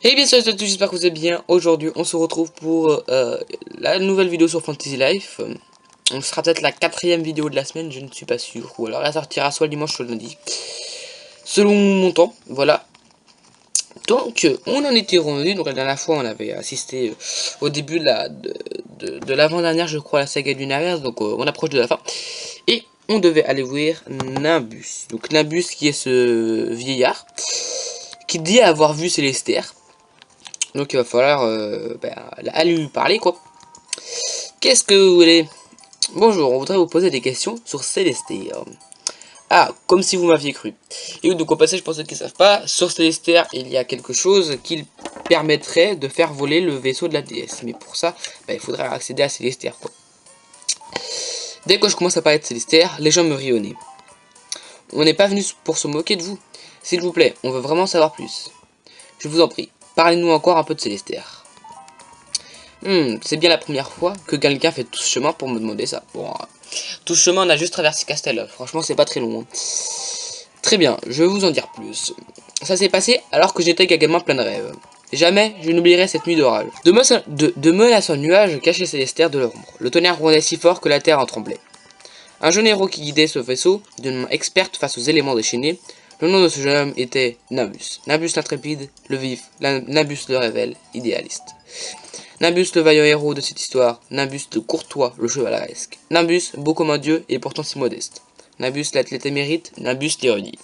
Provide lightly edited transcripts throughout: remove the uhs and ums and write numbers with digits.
Et bien salut à tous, j'espère que vous allez bien. Aujourd'hui on se retrouve pour la nouvelle vidéo sur Fantasy Life. On sera peut-être la quatrième vidéo de la semaine, je ne suis pas sûr. Ou alors elle sortira soit le dimanche soit le lundi. Selon mon temps, voilà. Donc on en était revenu, donc la dernière fois on avait assisté au début de l'avant-dernière je crois la saga du Lunaire. Donc on approche de la fin. Et on devait aller voir Nimbus. Donc Nimbus qui est ce vieillard qui dit avoir vu Célestère. Donc il va falloir aller lui parler quoi. Qu'est-ce que vous voulez? Bonjour, on voudrait vous poser des questions sur Célestère. Ah, comme si vous m'aviez cru. Et donc au passage, pour ceux qui ne savent pas, sur Célestère, il y a quelque chose qui permettrait de faire voler le vaisseau de la déesse. Mais pour ça, il faudrait accéder à Célestère quoi. Dès que je commence à parler de Célestère, les gens me rient au nez. On n'est pas venu pour se moquer de vous. S'il vous plaît, on veut vraiment savoir plus. Je vous en prie, parlez-nous encore un peu de Célestère. C'est bien la première fois que quelqu'un fait tout ce chemin pour me demander ça. Bon, tout ce chemin, on a juste traversé Castel. Franchement, c'est pas très long. Très bien, je vais vous en dire plus. Ça s'est passé alors que j'étais également plein de rêves. Jamais je n'oublierai cette nuit d'orage. De menaçants nuages cachaient Célestère de leur ombre. Le tonnerre grondait si fort que la terre en tremblait. Un jeune héros qui guidait ce vaisseau, d'une main experte face aux éléments déchaînés. Le nom de ce jeune homme était Nimbus. Nimbus l'intrépide, le vif, Nimbus le rebelle, idéaliste. Nimbus le vaillant héros de cette histoire, Nimbus le courtois, le chevaleresque. Nimbus, beau comme un dieu et pourtant si modeste. Nimbus l'athlète émérite, Nimbus l'érudit.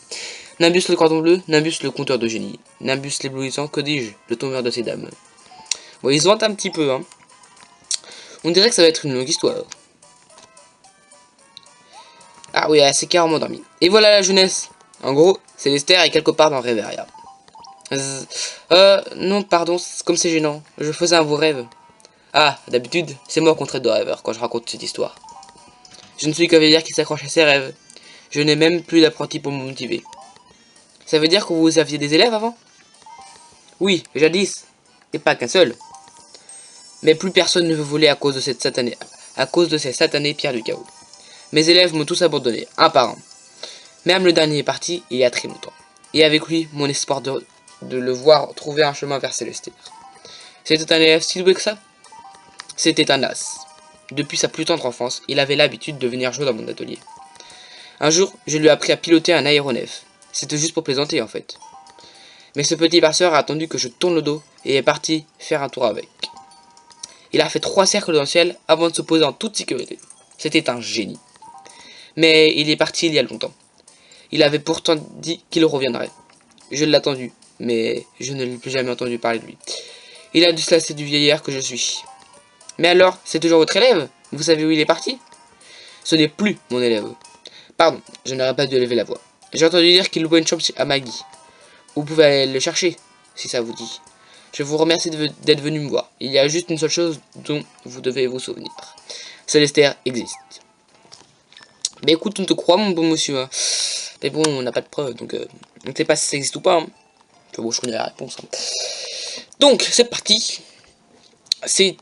Nimbus le cordon bleu, Nimbus le conteur de génie. Nimbus l'éblouissant, que dis-je, le tombeur de ces dames. Bon, ils se vantent un petit peu, hein. On dirait que ça va être une longue histoire. Ah oui, c'est carrément dormi. Et voilà la jeunesse. En gros, Célestère est quelque part dans Reveria. Non, pardon, comme c'est gênant. Je faisais un beau rêve. Ah, d'habitude, c'est moi qu'on traite de rêveur quand je raconte cette histoire. Je ne suis qu'un vieillard qui s'accroche à ses rêves. Je n'ai même plus d'apprenti pour me motiver. Ça veut dire que vous aviez des élèves avant? Oui, jadis. Et pas qu'un seul. Mais plus personne ne veut voler à cause de ces satanées pierres du chaos. Mes élèves m'ont tous abandonné, un par un. Même le dernier est parti il y a très longtemps. Et avec lui, mon espoir de le voir trouver un chemin vers Célestère. C'était un élève si doué que ça? C'était un as. Depuis sa plus tendre enfance, il avait l'habitude de venir jouer dans mon atelier. Un jour, je lui ai appris à piloter un aéronef. C'était juste pour plaisanter en fait. Mais ce petit farceur a attendu que je tourne le dos et est parti faire un tour avec. Il a fait 3 cercles dans le ciel avant de se poser en toute sécurité. C'était un génie. Mais il est parti il y a longtemps. Il avait pourtant dit qu'il reviendrait. Je l'ai attendu, mais je ne l'ai plus jamais entendu parler de lui. Il a dû se lasser du vieillard que je suis. Mais alors, c'est toujours votre élève? Vous savez où il est parti? Ce n'est plus mon élève. Pardon, je n'aurais pas dû élever la voix. J'ai entendu dire qu'il louait une chambre à Maggie. Vous pouvez aller le chercher, si ça vous dit. Je vous remercie d'être venu me voir. Il y a juste une seule chose dont vous devez vous souvenir. Célestère existe. Mais écoute, on te croit, mon bon monsieur. Hein. Mais bon, on n'a pas de preuves, donc on ne sait pas si ça existe ou pas. Hein. Enfin, bon, je connais la réponse. Hein. Donc, c'est parti. C'est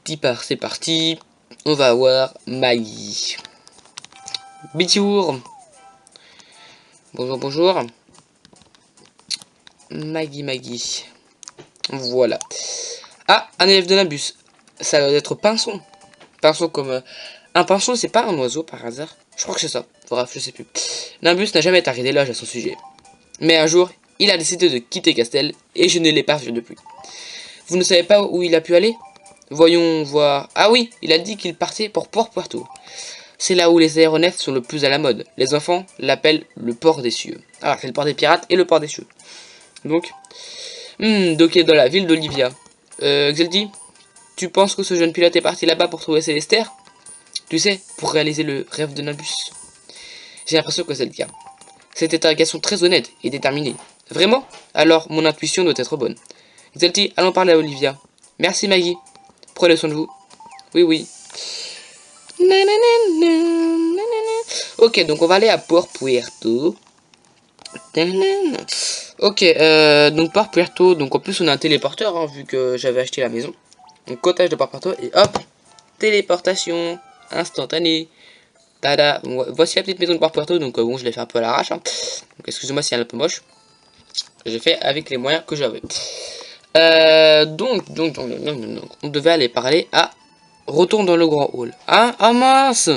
parti. On va voir Maggie. Bonjour. Bonjour. Maggie. Voilà. Ah, un élève de Nimbus. Ça doit être Pinson. Pinson comme... un pinson, c'est pas un oiseau par hasard? Je crois que c'est ça. Bref, je sais plus. Nimbus n'a jamais arrêté d'éloge à son sujet. Mais un jour, il a décidé de quitter Castel et je ne l'ai pas vu depuis. Vous ne savez pas où il a pu aller? Voyons voir... Ah oui, il a dit qu'il partait pour Port Puerto. C'est là où les aéronefs sont le plus à la mode. Les enfants l'appellent le port des cieux. Ah, c'est le port des pirates et le port des cieux. Donc il est dans la ville d'Olivia. Xeldi, tu penses que ce jeune pilote est parti là-bas pour trouver Célestère? Tu sais, pour réaliser le rêve de Nimbus. J'ai l'impression que c'est le cas. Cette interrogation très honnête et déterminée. Vraiment? Alors, mon intuition doit être bonne. Xelti, allons parler à Olivia. Merci Maggie. Prenez soin de vous. Oui. Ok, donc on va aller à Port Puerto. Ok, donc Port Puerto, donc en plus on a un téléporteur, hein, vu que j'avais acheté la maison. Donc cottage de Port Puerto, et hop, téléportation instantanée. Tada, voici la petite maison de Port Puerto, donc bon, je l'ai fait un peu à l'arrache. Hein. Donc excusez-moi si elle est un peu moche. J'ai fait avec les moyens que j'avais. Donc, on devait aller parler à... Retourne dans le grand hall. Hein? Ah mince!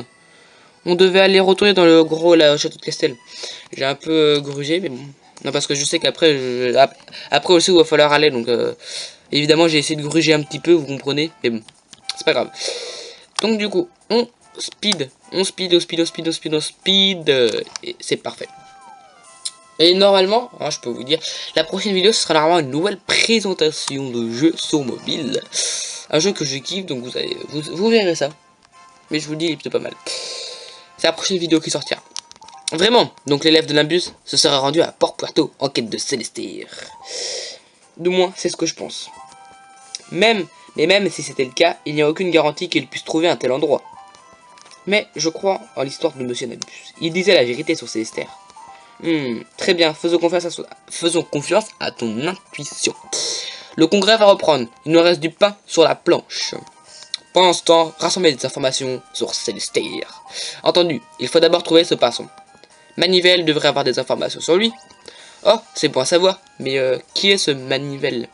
On devait aller retourner dans le gros hall au château de Castel. J'ai un peu grugé, mais bon. Non, parce que je sais qu'après, après aussi, il va falloir aller, donc... évidemment, j'ai essayé de gruger un petit peu, vous comprenez, mais bon, c'est pas grave. Donc du coup, on speed, et c'est parfait. Et normalement, hein, je peux vous dire, la prochaine vidéo, ce sera normalement une nouvelle présentation de jeu sur mobile. Un jeu que je kiffe, donc vous verrez ça. Mais je vous le dis, il est plutôt pas mal. C'est la prochaine vidéo qui sortira. Vraiment, donc l'élève de Nimbus se sera rendu à Port Puerto en quête de Célestir. Du moins, c'est ce que je pense. Mais même si c'était le cas, il n'y a aucune garantie qu'il puisse trouver un tel endroit. Mais je crois en l'histoire de Monsieur Nimbus. Il disait la vérité sur Célestir. Très bien, faisons confiance à ton intuition. Le congrès va reprendre. Il nous reste du pain sur la planche. Pendant ce temps, rassemblez des informations sur Célestir. Entendu, il faut d'abord trouver ce pinson. Manivelle devrait avoir des informations sur lui. Oh, c'est bon à savoir. Mais qui est ce Manivelle?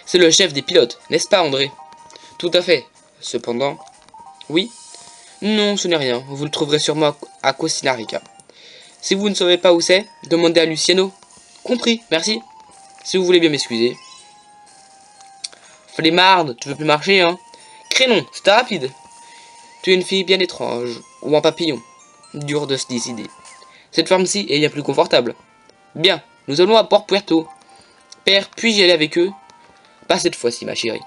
C'est le chef des pilotes, n'est-ce pas André? Tout à fait. Cependant... Oui? Non, ce n'est rien. Vous le trouverez sûrement à Cosinarica. Si vous ne savez pas où c'est, demandez à Luciano. Compris, merci. Si vous voulez bien m'excuser. Flemmarde, tu veux plus marcher, hein? Crénon, c'était rapide. Tu es une fille bien étrange, ou un papillon. Dur de se décider. Cette forme-ci est bien plus confortable. Bien, nous allons à Port Puerto. Père, puis-je y aller avec eux? Pas cette fois-ci, ma chérie.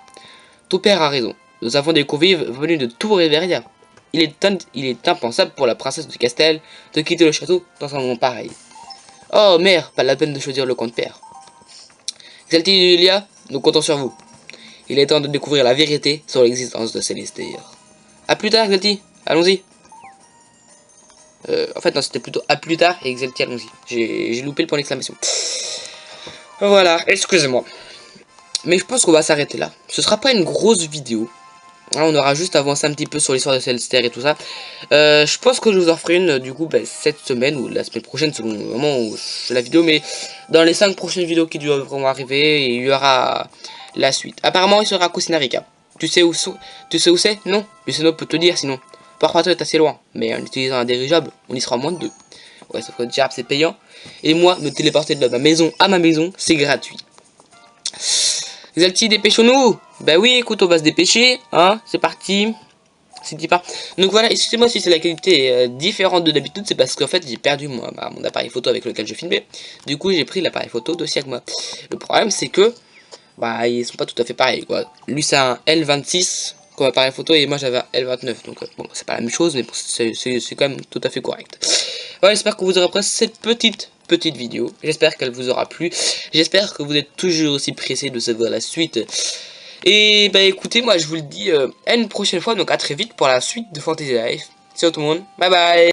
Ton père a raison. Nous avons des convives venus de tout Riveria. Il est impensable pour la princesse de Castel de quitter le château dans un moment pareil. Oh, mère, pas la peine de choisir le camp de père. Zelti et Julia, nous comptons sur vous. Il est temps de découvrir la vérité sur l'existence de Célestir. A plus tard, Zelti. Allons-y. En fait, non, c'était plutôt à plus tard et Zelti, allons-y. J'ai loupé le point d'exclamation. Voilà, excusez-moi. Mais je pense qu'on va s'arrêter là. Ce sera pas une grosse vidéo. Là, on aura juste avancé un petit peu sur l'histoire de Célestir et tout ça. Je pense que je vous en ferai une du coup cette semaine ou la semaine prochaine selon le moment où je fais la vidéo. Mais dans les 5 prochaines vidéos qui devront arriver, il y aura la suite. Apparemment, il sera à Cosinarica. Tu sais où c'est? Non, Luciano peut te dire sinon. Port Puerto est assez loin, mais en utilisant un dirigeable, on y sera en moins de 2. Ouais, sauf que le dirigeable c'est payant. Et moi, me téléporter de ma maison à ma maison, c'est gratuit. Zelti, dépêchons-nous. Bah oui, écoute, on va se dépêcher, hein, c'est parti. C'est dit pas. Donc voilà, excusez-moi si c'est la qualité différente de d'habitude, c'est parce qu'en fait j'ai perdu mon appareil photo avec lequel je filmais. Du coup j'ai pris l'appareil photo de Siagma. Le problème c'est que bah ils sont pas tout à fait pareils quoi. Lui c'est un L26 comme appareil photo et moi j'avais un L29. Donc bon c'est pas la même chose mais bon, c'est quand même tout à fait correct. Voilà, j'espère que vous aurez apprécié cette petite vidéo. J'espère qu'elle vous aura plu. J'espère que vous êtes toujours aussi pressé de savoir la suite. Et bah écoutez, moi je vous le dis à une prochaine fois, donc à très vite pour la suite de Fantasy Life. Ciao tout le monde, bye bye.